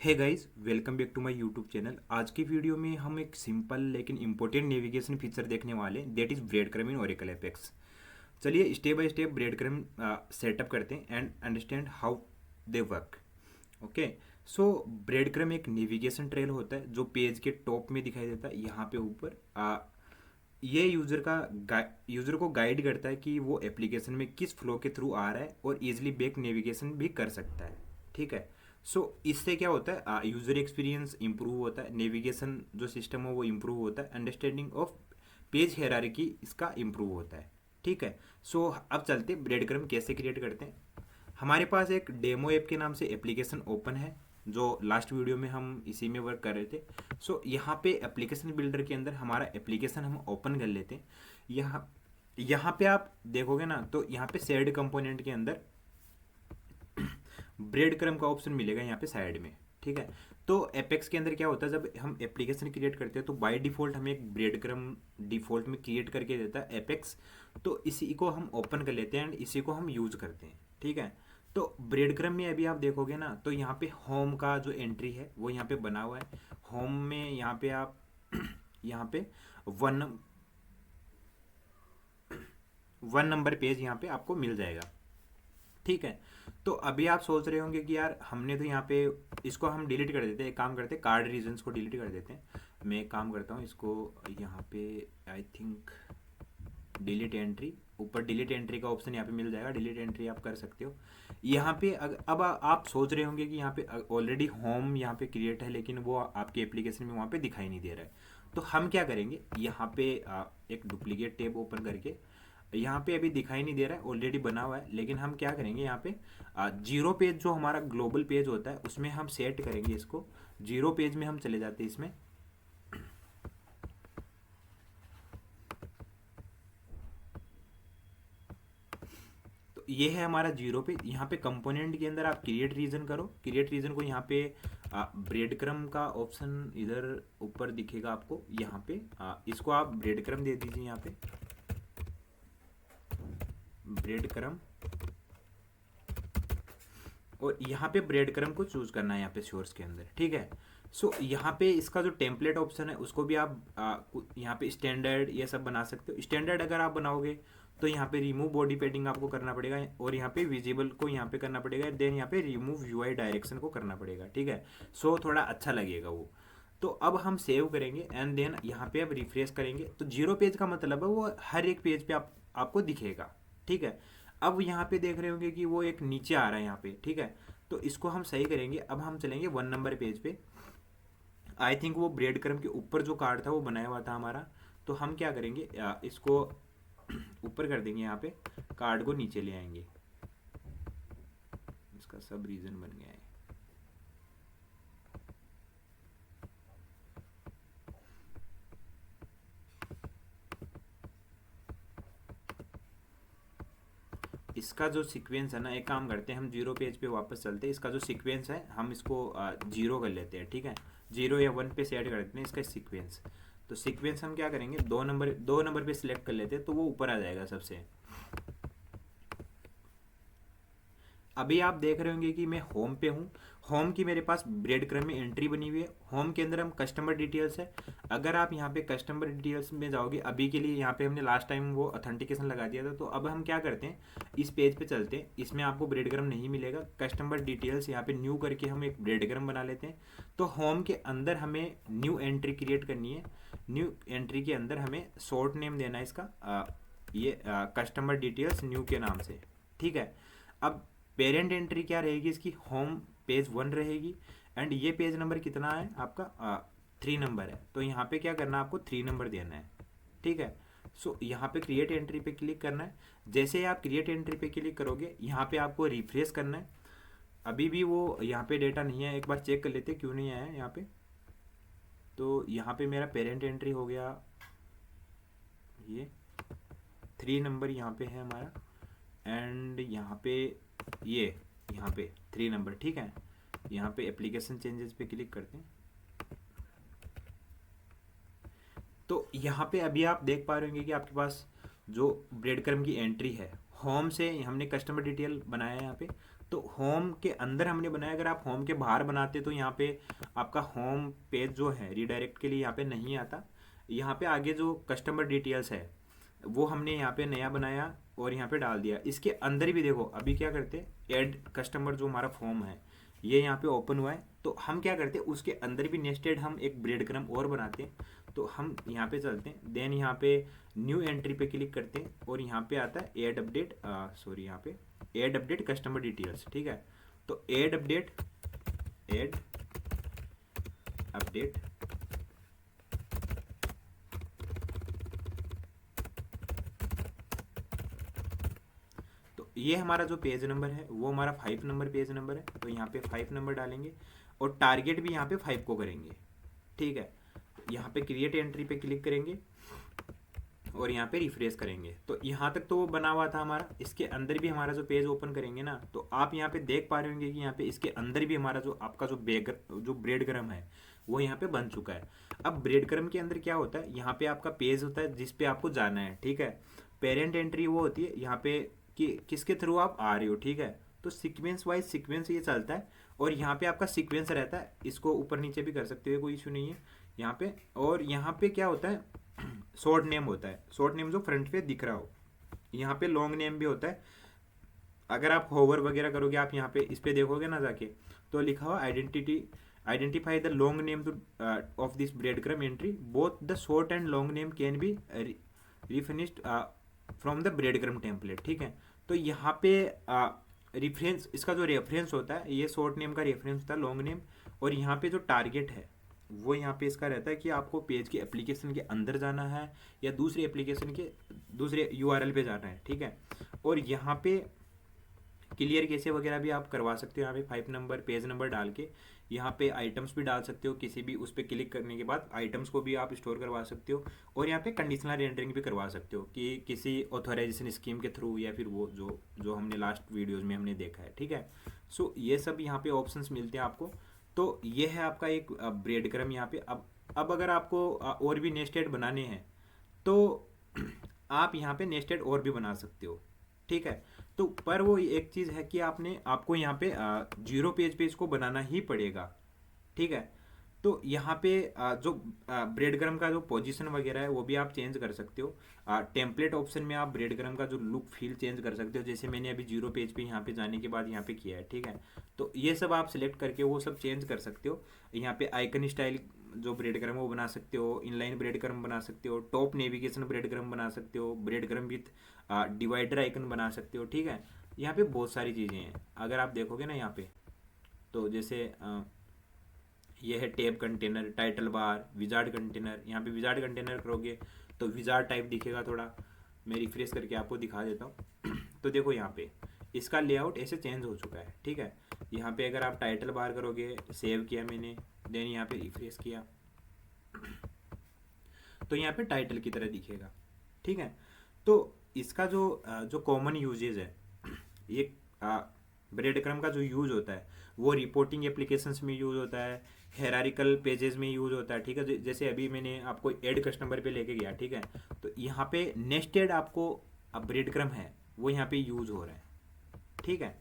Hey guys, welcome back to my YouTube channel. आज की video में हम एक सिंपल लेकिन इंपॉर्टेंट नेविगेशन फीचर देखने वाले हैं, that is breadcrumb in Oracle APEX. चलिए step by step breadcrumb setup करते हैं and understand how they work. Okay. So breadcrumb एक नेविगेशन ट्रेल होता है जो पेज के टॉप में दिखाई देता है, यहाँ पे ऊपर। ये यूज़र को गाइड करता है कि वो एप्लीकेशन में किस फ्लो के थ्रू आ रहा है और इजीली बैक नेविगेशन भी कर सकता है। ठीक है। सो इससे क्या होता है, यूज़र एक्सपीरियंस इंप्रूव होता है, नेविगेशन जो सिस्टम हो वो इंप्रूव होता है, अंडरस्टैंडिंग ऑफ पेज हायरार्की इसका इंप्रूव होता है। ठीक है। सो अब चलते ब्रेड क्रम कैसे क्रिएट करते हैं। हमारे पास एक डेमो ऐप के नाम से एप्लीकेशन ओपन है, जो लास्ट वीडियो में हम इसी में वर्क कर रहे थे। सो यहाँ पे एप्लीकेशन बिल्डर के अंदर हमारा एप्लीकेशन हम ओपन कर लेते हैं। यहाँ यहाँ पे आप देखोगे ना, तो यहाँ पे शेयर्ड कंपोनेंट के अंदर ब्रेड क्रम का ऑप्शन मिलेगा यहाँ पे साइड में। ठीक है। तो एपेक्स के अंदर क्या होता है, जब हम एप्लीकेशन क्रिएट करते हैं तो बाय डिफ़ॉल्ट हमें एक ब्रेड क्रम डिफ़ॉल्ट में क्रिएट करके देता है एपेक्स। तो इसी को हम ओपन कर लेते हैं एंड इसी को हम यूज़ करते हैं। ठीक है। तो ब्रेड क्रम में अभी आप देखोगे ना, तो यहाँ पे होम का जो एंट्री है वो यहाँ पे बना हुआ है। होम में यहाँ पे आप यहाँ पे वन वन नंबर पेज यहाँ पे आपको मिल जाएगा। ठीक है। तो अभी आप सोच रहे होंगे कि यार हमने तो यहाँ पे इसको हम डिलीट कर देते हैं, एक काम करते हैं कार्ड रीजन्स को डिलीट कर देते हैं। मैं एक काम करता हूँ, इसको यहाँ पे आई थिंक डिलीट एंट्री, ऊपर डिलीट एंट्री का ऑप्शन यहाँ पे मिल जाएगा, डिलीट एंट्री आप कर सकते हो। यहाँ पे अब आप सोच रहे होंगे कि यहाँ पे ऑलरेडी होम यहाँ पे क्रिएट है, लेकिन वो आपके एप्लीकेशन में वहाँ पे दिखाई नहीं दे रहा है। तो हम क्या करेंगे, यहाँ पे एक डुप्लीकेट टैब ओपन करके, यहाँ पे अभी दिखाई नहीं दे रहा है, ऑलरेडी बना हुआ है, लेकिन हम क्या करेंगे यहाँ पे जीरो पेज जो हमारा ग्लोबल पेज होता है उसमें हम सेट करेंगे इसको। जीरो पेज में हम चले जाते हैं इसमें। तो ये है हमारा जीरो पेज। यहाँ पे कंपोनेंट के अंदर आप क्रिएट रीजन करो, क्रिएट रीजन को यहाँ पे ब्रेड क्रम का ऑप्शन इधर ऊपर दिखेगा आपको, यहाँ पे इसको आप ब्रेड क्रम दे दीजिए। यहाँ पे ब्रेड क्रम, और यहाँ पे ब्रेड क्रम को चूज करना है यहाँ पे सोर्स के अंदर। ठीक है। सो यहाँ पे इसका जो टेम्पलेट ऑप्शन है उसको भी आप यहाँ पे स्टैंडर्ड ये सब बना सकते हो। स्टैंडर्ड अगर आप बनाओगे तो यहाँ पे रिमूव बॉडी पैडिंग आपको करना पड़ेगा, और यहाँ पे विजिबल को यहाँ पे करना पड़ेगा, देन यहाँ पे रिमूव यूआई डायरेक्शन को करना पड़ेगा। ठीक है। सो थोड़ा अच्छा लगेगा वो। तो अब हम सेव करेंगे एंड देन यहाँ पे अब रिफ्रेश करेंगे, तो जीरो पेज का मतलब है वो हर एक पेज पे आपको दिखेगा। ठीक है। अब यहाँ पे देख रहे होंगे कि वो एक नीचे आ रहा है यहाँ पे। ठीक है। तो इसको हम सही करेंगे। अब हम चलेंगे वन नंबर पेज पे। आई थिंक वो ब्रेड क्रम के ऊपर जो कार्ड था वो बनाया हुआ था हमारा। तो हम क्या करेंगे, इसको ऊपर कर देंगे, यहाँ पे कार्ड को नीचे ले आएंगे। इसका सब रीजन बन गया है। इसका जो सीक्वेंस है ना, एक काम करते हैं, हम जीरो पेज पे वापस चलते हैं। इसका जो सीक्वेंस है हम इसको जीरो कर लेते हैं। ठीक है। जीरो या वन पे सेट कर देते हैं इसका सीक्वेंस। तो सीक्वेंस हम क्या करेंगे, दो नंबर पे सिलेक्ट कर लेते हैं, तो वो ऊपर आ जाएगा सबसे। अभी आप देख रहे होंगे कि मैं होम पे हूँ। होम की मेरे पास ब्रेड क्रम में एंट्री बनी हुई है। होम के अंदर हम कस्टमर डिटेल्स है। अगर आप यहाँ पे कस्टमर डिटेल्स में जाओगे, अभी के लिए यहाँ पे हमने लास्ट टाइम वो ऑथेंटिकेशन लगा दिया था। तो अब हम क्या करते हैं, इस पेज पे चलते हैं। इसमें आपको ब्रेड क्रम नहीं मिलेगा, कस्टमर डिटेल्स यहाँ पे न्यू करके हम एक ब्रेड क्रम बना लेते हैं। तो होम के अंदर हमें न्यू एंट्री क्रिएट करनी है। न्यू एंट्री के अंदर हमें शॉर्ट नेम देना है इसका, ये कस्टमर डिटेल्स न्यू के नाम से। ठीक है। अब पेरेंट एंट्री क्या रहेगी इसकी, होम पेज वन रहेगी। एंड ये पेज नंबर कितना है आपका, 3 नंबर है। तो यहाँ पे क्या करना है, आपको 3 नंबर देना है। ठीक है। सो यहाँ पे क्रिएट एंट्री पे क्लिक करना है। जैसे ही आप क्रिएट एंट्री पे क्लिक करोगे, यहाँ पे आपको रिफ्रेश करना है। अभी भी वो यहाँ पे डेटा नहीं है, एक बार चेक कर लेते क्यों नहीं आया है यहाँ पे। तो यहाँ पे मेरा पेरेंट एंट्री हो गया, ये 3 नंबर यहाँ पे है हमारा। एंड यहाँ पे ये यहाँ पे 3 नंबर। ठीक है। यहाँ पे एप्लीकेशन चेंजेस पे क्लिक करते हैं। तो यहाँ पे अभी आप देख पा रहे होंगे कि आपके पास जो ब्रेड क्रम की एंट्री है होम से हमने कस्टमर डिटेल बनाया है यहाँ पे। तो होम के अंदर हमने बनाया, अगर आप होम के बाहर बनाते तो यहाँ पे आपका होम पेज जो है रीडायरेक्ट के लिए यहाँ पे नहीं आता। यहाँ पे आगे जो कस्टमर डिटेल्स है वो हमने यहाँ पे नया बनाया और यहाँ पे डाल दिया। इसके अंदर भी देखो अभी क्या करते, ऐड कस्टमर जो हमारा फॉर्म है ये यहाँ पे ओपन हुआ है, तो हम क्या करते हैं उसके अंदर भी नेस्टेड हम एक ब्रेड क्रम और बनाते हैं। तो हम यहाँ पे चलते हैं, देन यहाँ पे न्यू एंट्री पे क्लिक करते हैं और यहाँ पे आता है ऐड अपडेट, सॉरी यहाँ पे ऐड अपडेट कस्टमर डिटेल्स, ठीक है। तो ऐड अपडेट तो ये हमारा जो पेज नंबर है वो हमारा 5 नंबर पेज नंबर है, तो यहाँ पे 5 नंबर डालेंगे और टारगेट भी यहाँ पे 5 को करेंगे, ठीक है। यहाँ पे क्रिएट एंट्री पे क्लिक करेंगे और यहाँ पे रिफ्रेश करेंगे। तो यहाँ तक तो वो बना हुआ था हमारा। इसके अंदर भी हमारा जो पेज ओपन करेंगे ना, तो आप यहाँ पे देख पा रहे होंगे कि यहाँ पे इसके अंदर भी हमारा जो आपका जो ब्रेड क्रम है वो यहाँ पे बन चुका है। अब ब्रेड क्रम के अंदर क्या होता है, यहाँ पे आपका पेज होता है जिस पे आपको जाना है, ठीक है। पेरेंट एंट्री वो होती है यहाँ पे कि किसके थ्रू आप आ रहे हो, ठीक है। तो सीक्वेंस वाइज सीक्वेंस ये चलता है और यहाँ पे आपका सीक्वेंस रहता है, इसको ऊपर नीचे भी कर सकते हो, कोई इशू नहीं है यहाँ पे। और यहाँ पे क्या होता है, शॉर्ट नेम होता है, शॉर्ट नेम जो फ्रंट पे दिख रहा हो। यहाँ पे लॉन्ग नेम भी होता है। अगर आप होवर वगैरह करोगे, आप यहाँ पे इस पे देखोगे ना जाके, तो लिखा हुआ identify the long name of this breadcrumb entry, both the short and long name can be refinished from the breadcrumb template, ठीक है। तो यहाँ पे रिफरेंस, इसका जो रेफरेंस होता है ये शॉर्ट नेम का रेफरेंस होता है, लॉन्ग नेम। और यहाँ पे जो टारगेट है वो यहाँ पे इसका रहता है कि आपको पेज के एप्लीकेशन के अंदर जाना है या दूसरे एप्लीकेशन के दूसरे यूआरएल पे जाना है, ठीक है। और यहाँ पे क्लियर कैसे वगैरह भी आप करवा सकते हो, यहाँ पे 5 नंबर पेज नंबर डाल के यहाँ पे आइटम्स भी डाल सकते हो, किसी भी उस पर क्लिक करने के बाद आइटम्स को भी आप स्टोर करवा सकते हो। और यहाँ पे कंडीशनल रेंडरिंग भी करवा सकते हो कि किसी ऑथराइजेशन स्कीम के थ्रू या फिर वो जो हमने लास्ट वीडियोज़ में हमने देखा है, ठीक है। सो ये सब यहाँ पे ऑप्शंस मिलते हैं आपको। तो ये है आपका एक ब्रेड क्रम यहाँ पे। अब अगर आपको और भी नेस्टेड बनाने हैं तो आप यहाँ पे नेस्टेड और भी बना सकते हो, ठीक है। तो पर वो एक चीज़ है कि आपको यहाँ पे 0 पेज पे इसको बनाना ही पड़ेगा, ठीक है। तो यहाँ पे जो ब्रेड क्रम का जो पोजीशन वगैरह है वो भी आप चेंज कर सकते हो। टेम्पलेट ऑप्शन में आप ब्रेड क्रम का जो लुक फील चेंज कर सकते हो, जैसे मैंने अभी 0 पेज पे यहाँ पे जाने के बाद यहाँ पे किया है, ठीक है। तो ये सब आप सिलेक्ट करके वो सब चेंज कर सकते हो। यहाँ पे आइकन स्टाइल जो ब्रेड क्रम है वो बना सकते हो, इनलाइन ब्रेड क्रम बना सकते हो, टॉप नेविगेशन ब्रेड क्रम बना सकते हो, bread crumb with divider icon बना सकते हो, ठीक है। यहाँ पे बहुत सारी चीज़ें हैं। अगर आप देखोगे ना यहाँ पे, तो जैसे ये है tab container, title bar, wizard container. यहाँ पे विजार्ड कंटेनर करोगे तो विजार्ड टाइप दिखेगा थोड़ा। मैं रिफ्रेश करके आपको दिखा देता हूँ। तो देखो यहाँ पे इसका लेआउट ऐसे चेंज हो चुका है, ठीक है। यहाँ पे अगर आप टाइटल बार करोगे, सेव किया मैंने, देन यहाँ पे रिफ्रेश किया तो यहाँ पे टाइटल की तरह दिखेगा, ठीक है। तो इसका जो कॉमन यूजेज है, ये ब्रेड क्रम का जो यूज होता है वो रिपोर्टिंग एप्लीकेशंस में यूज होता है, हेरारिकल पेजेस में यूज होता है, ठीक है। जैसे अभी मैंने आपको ऐड कस्टमर पे लेके गया, ठीक है। तो यहाँ पे नेस्टेड आपको ब्रेड क्रम है वो यहाँ पे यूज हो रहा है, ठीक है।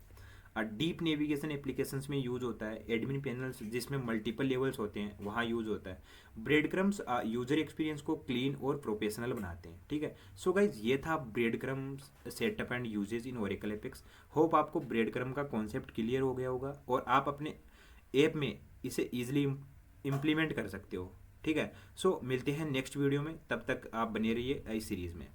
डीप नेविगेशन एप्लीकेशंस में यूज होता है, एडमिन पैनल्स जिसमें मल्टीपल लेवल्स होते हैं वहाँ यूज होता है। ब्रेड क्रम्स यूजर एक्सपीरियंस को क्लीन और प्रोफेशनल बनाते हैं, ठीक है। सो गाइज ये था breadcrumbs setup and usages in Oracle APEX. Hope आपको ब्रेड क्रम का कॉन्सेप्ट क्लियर हो गया होगा और आप अपने ऐप में इसे ईजिली इम्प्लीमेंट कर सकते हो, ठीक है। सो मिलते हैं नेक्स्ट वीडियो में, तब तक आप बने रहिए इस सीरीज़ में।